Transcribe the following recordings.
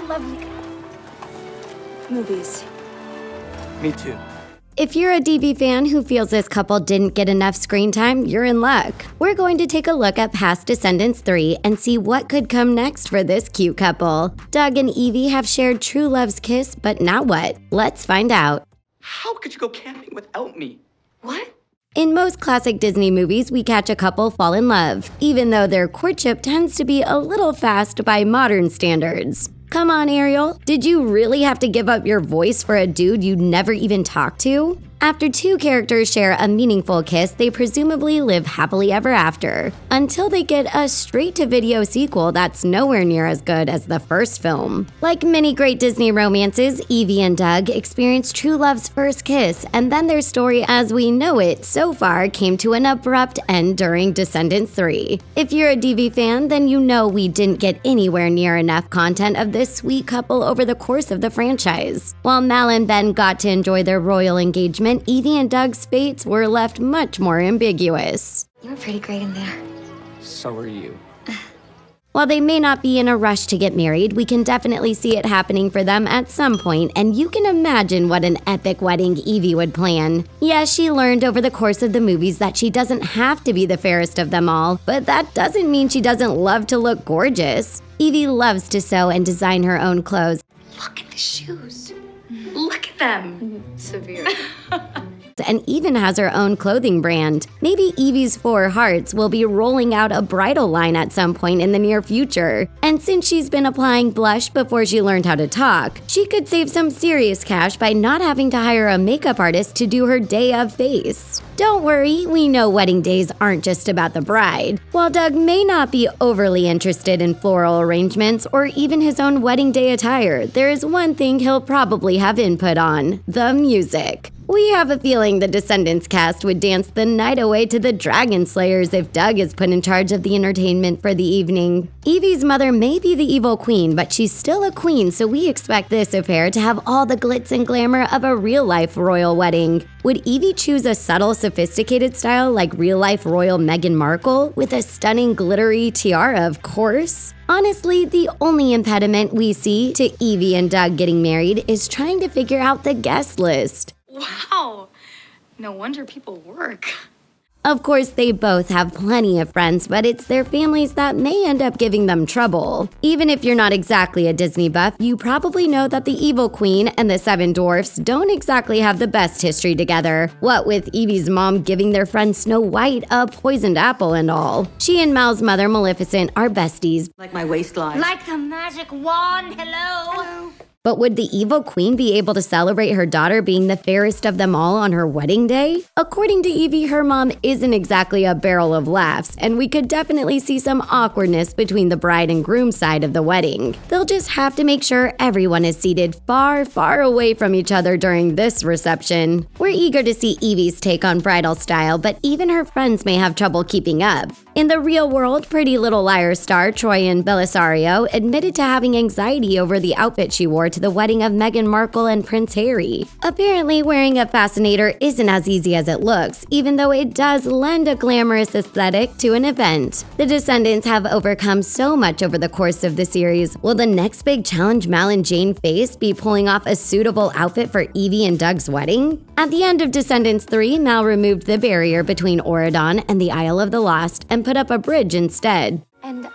lovely movies. Me too. If you're a DV fan who feels this couple didn't get enough screen time, you're in luck. We're going to take a look at past Descendants 3 and see what could come next for this cute couple. Doug and Evie have shared true love's kiss, but now what? Let's find out. How could you go camping without me? What? In most classic Disney movies, we catch a couple fall in love, even though their courtship tends to be a little fast by modern standards. Come on, Ariel, did you really have to give up your voice for a dude you'd never even talked to? After two characters share a meaningful kiss, they presumably live happily ever after, until they get a straight-to-video sequel that's nowhere near as good as the first film. Like many great Disney romances, Evie and Doug experienced true love's first kiss, and then their story as we know it so far came to an abrupt end during Descendants 3. If you're a DV fan, then you know we didn't get anywhere near enough content of this sweet couple over the course of the franchise. While Mal and Ben got to enjoy their royal engagement, Evie and Doug's fates were left much more ambiguous. You were pretty great in there. So are you. While they may not be in a rush to get married, we can definitely see it happening for them at some point, and you can imagine what an epic wedding Evie would plan. Yes, she learned over the course of the movies that she doesn't have to be the fairest of them all, but that doesn't mean she doesn't love to look gorgeous. Evie loves to sew and design her own clothes. Look at the shoes. Look at them. Severe. And even has her own clothing brand. Maybe Evie's Four Hearts will be rolling out a bridal line at some point in the near future. And since she's been applying blush before she learned how to talk, she could save some serious cash by not having to hire a makeup artist to do her day of face. Don't worry, we know wedding days aren't just about the bride. While Doug may not be overly interested in floral arrangements or even his own wedding day attire, there is one thing he'll probably have input on: the music. We have a feeling the Descendants cast would dance the night away to the Dragon Slayers if Doug is put in charge of the entertainment for the evening. Evie's mother may be the evil queen, but she's still a queen, so we expect this affair to have all the glitz and glamour of a real-life royal wedding. Would Evie choose a subtle, sophisticated style like real-life royal Meghan Markle, with a stunning glittery tiara, of course? Honestly, the only impediment we see to Evie and Doug getting married is trying to figure out the guest list. Wow. No wonder people work. Of course, they both have plenty of friends, but it's their families that may end up giving them trouble. Even if you're not exactly a Disney buff, you probably know that the evil queen and the seven dwarfs don't exactly have the best history together. What with Evie's mom giving their friend Snow White a poisoned apple and all. She and Mal's mother, Maleficent, are besties. Like my waistline. Like the magic wand. Hello. But would the evil queen be able to celebrate her daughter being the fairest of them all on her wedding day? According to Evie, her mom isn't exactly a barrel of laughs, and we could definitely see some awkwardness between the bride and groom side of the wedding. They'll just have to make sure everyone is seated far, far away from each other during this reception. We're eager to see Evie's take on bridal style, but even her friends may have trouble keeping up. In the real world, Pretty Little Liars star Troian Bellisario admitted to having anxiety over the outfit she wore to the wedding of Meghan Markle and Prince Harry. Apparently, wearing a fascinator isn't as easy as it looks, even though it does lend a glamorous aesthetic to an event. The Descendants have overcome so much over the course of the series. Will the next big challenge Mal and Jane face be pulling off a suitable outfit for Evie and Doug's wedding? At the end of Descendants 3, Mal removed the barrier between Auradon and the Isle of the Lost and put up a bridge instead. And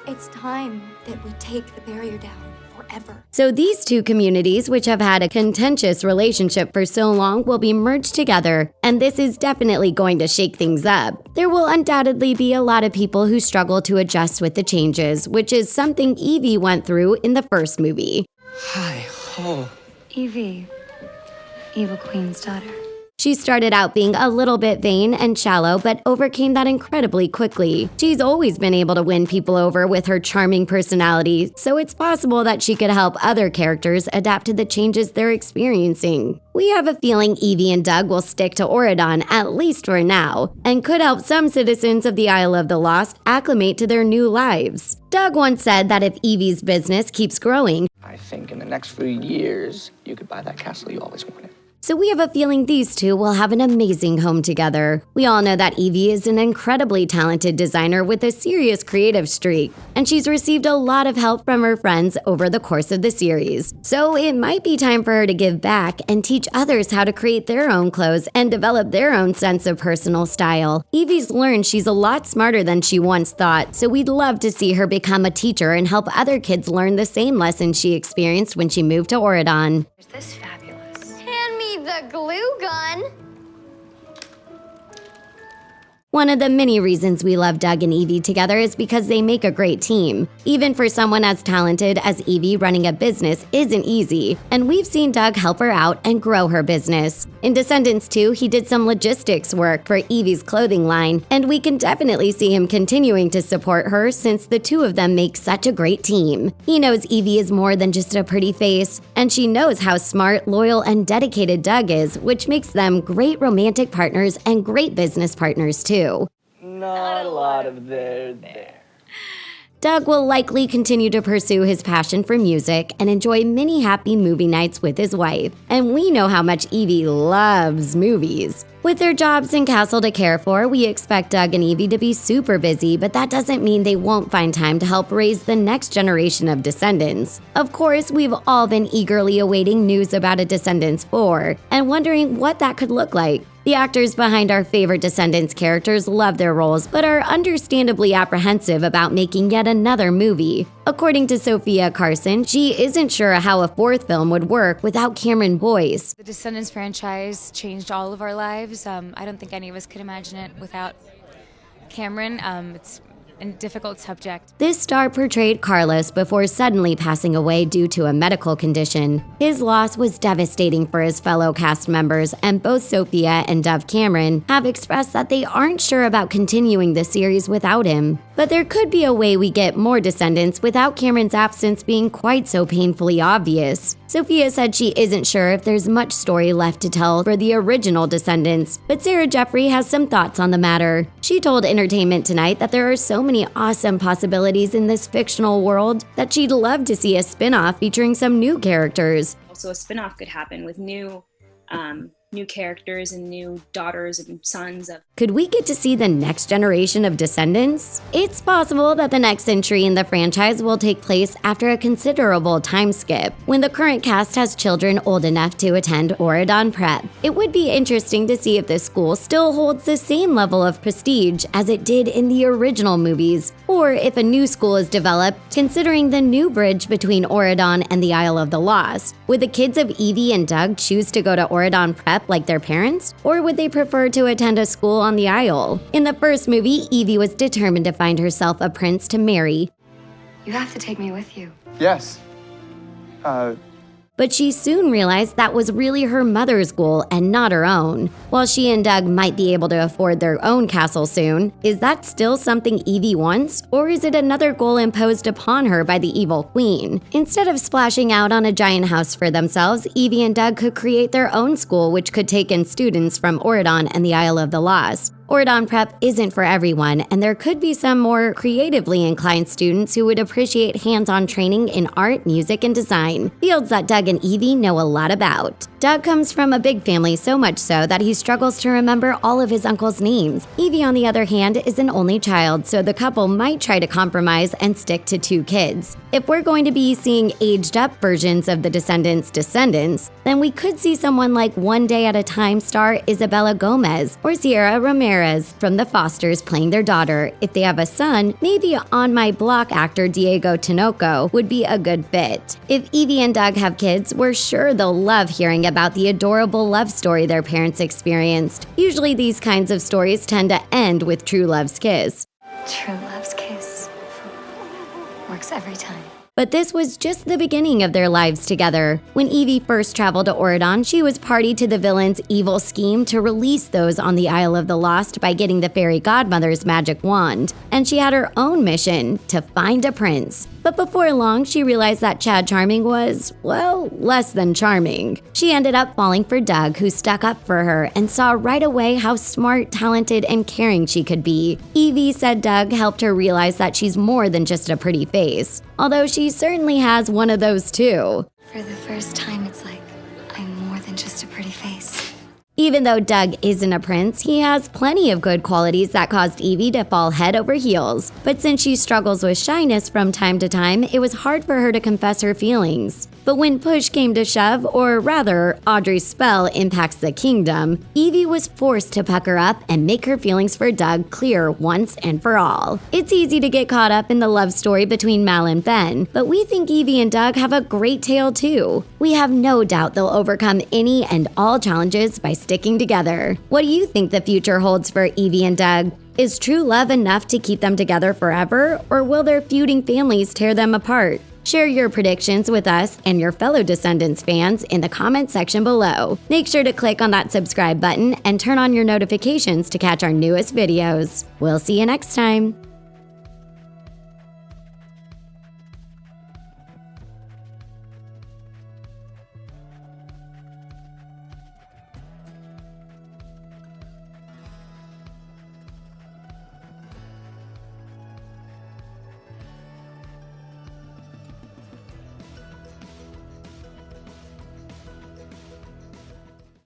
it's time that we take the barrier down. Forever. So these two communities, which have had a contentious relationship for so long, will be merged together, and this is definitely going to shake things up. There will undoubtedly be a lot of people who struggle to adjust with the changes, which is something Evie went through in the first movie. Hi-ho. Evie, evil queen's daughter. She started out being a little bit vain and shallow, but overcame that incredibly quickly. She's always been able to win people over with her charming personality, so it's possible that she could help other characters adapt to the changes they're experiencing. We have a feeling Evie and Doug will stick to Auradon, at least for now, and could help some citizens of the Isle of the Lost acclimate to their new lives. Doug once said that if Evie's business keeps growing, I think in the next few years, you could buy that castle you always wanted. so we have a feeling these two will have an amazing home together. We all know that Evie is an incredibly talented designer with a serious creative streak, and she's received a lot of help from her friends over the course of the series. So it might be time for her to give back and teach others how to create their own clothes and develop their own sense of personal style. Evie's learned she's a lot smarter than she once thought, so we'd love to see her become a teacher and help other kids learn the same lessons she experienced when she moved to Oregon. Is this fabulous? Hand me the glue gun. One of the many reasons we love Doug and Evie together is because they make a great team. Even for someone as talented as Evie, running a business isn't easy, and we've seen Doug help her out and grow her business. In Descendants 2, he did some logistics work for Evie's clothing line, and we can definitely see him continuing to support her since the two of them make such a great team. He knows Evie is more than just a pretty face, and she knows how smart, loyal, and dedicated Doug is, which makes them great romantic partners and great business partners too. Not a lot of there. Doug will likely continue to pursue his passion for music and enjoy many happy movie nights with his wife. And we know how much Evie loves movies. With their jobs and castle to care for, we expect Doug and Evie to be super busy, but that doesn't mean they won't find time to help raise the next generation of Descendants. Of course, we've all been eagerly awaiting news about a Descendants 4 and wondering what that could look like. The actors behind our favorite Descendants characters love their roles, but are understandably apprehensive about making yet another movie. According to Sophia Carson, she isn't sure how a fourth film would work without Cameron Boyce. The Descendants franchise changed all of our lives. I don't think any of us could imagine it without Cameron. It's a difficult subject. This star portrayed Carlos before suddenly passing away due to a medical condition. His loss was devastating for his fellow cast members, and both Sophia and Dove Cameron have expressed that they aren't sure about continuing the series without him. But there could be a way we get more Descendants without Cameron's absence being quite so painfully obvious. Sophia said she isn't sure if there's much story left to tell for the original Descendants, but Sarah Jeffrey has some thoughts on the matter. She told Entertainment Tonight that there are so many awesome possibilities in this fictional world that she'd love to see a spin-off featuring some new characters. Also, a spin-off could happen with new characters and new daughters and sons of. Could we get to see the next generation of Descendants? It's possible that the next entry in the franchise will take place after a considerable time skip, when the current cast has children old enough to attend Oregon Prep. It would be interesting to see if the school still holds the same level of prestige as it did in the original movies, or if a new school is developed, considering the new bridge between Oregon and the Isle of the Lost. Would the kids of Evie and Doug choose to go to Oregon Prep like their parents, or would they prefer to attend a school on the Isle? In the first movie, Evie was determined to find herself a prince to marry. You have to take me with you. Yes. But she soon realized that was really her mother's goal and not her own. While she and Doug might be able to afford their own castle soon, is that still something Evie wants, or is it another goal imposed upon her by the evil queen? Instead of splashing out on a giant house for themselves, Evie and Doug could create their own school which could take in students from Oregon and the Isle of the Lost. Oregon Prep isn't for everyone, and there could be some more creatively inclined students who would appreciate hands-on training in art, music, and design, fields that Doug and Evie know a lot about. Doug comes from a big family, so much so that he struggles to remember all of his uncles' names. Evie, on the other hand, is an only child, so the couple might try to compromise and stick to 2 kids. If we're going to be seeing aged-up versions of the Descendants' descendants, then we could see someone like One Day at a Time star Isabella Gomez or Sierra Ramirez from The Fosters playing their daughter. If they have a son, maybe On My Block actor Diego Tinoco would be a good fit. If Evie and Doug have kids, we're sure they'll love hearing about the adorable love story their parents experienced. Usually these kinds of stories tend to end with true love's kiss. True love's kiss. Works every time. But this was just the beginning of their lives together. When Evie first traveled to Oregon, she was party to the villain's evil scheme to release those on the Isle of the Lost by getting the fairy godmother's magic wand. And she had her own mission, to find a prince. But before long, she realized that Chad Charming was, well, less than charming. She ended up falling for Doug, who stuck up for her and saw right away how smart, talented, and caring she could be. Evie said Doug helped her realize that she's more than just a pretty face, although she certainly has one of those too. For the first time, it's like I'm more than just a pretty face. Even though Doug isn't a prince, he has plenty of good qualities that caused Evie to fall head over heels. But since she struggles with shyness from time to time, it was hard for her to confess her feelings. But when push came to shove, or rather, Audrey's spell impacts the kingdom, Evie was forced to pucker up and make her feelings for Doug clear once and for all. It's easy to get caught up in the love story between Mal and Ben, but we think Evie and Doug have a great tale too. We have no doubt they'll overcome any and all challenges by sticking together. What do you think the future holds for Evie and Doug? Is true love enough to keep them together forever, or will their feuding families tear them apart? Share your predictions with us and your fellow Descendants fans in the comment section below. Make sure to click on that subscribe button and turn on your notifications to catch our newest videos. We'll see you next time.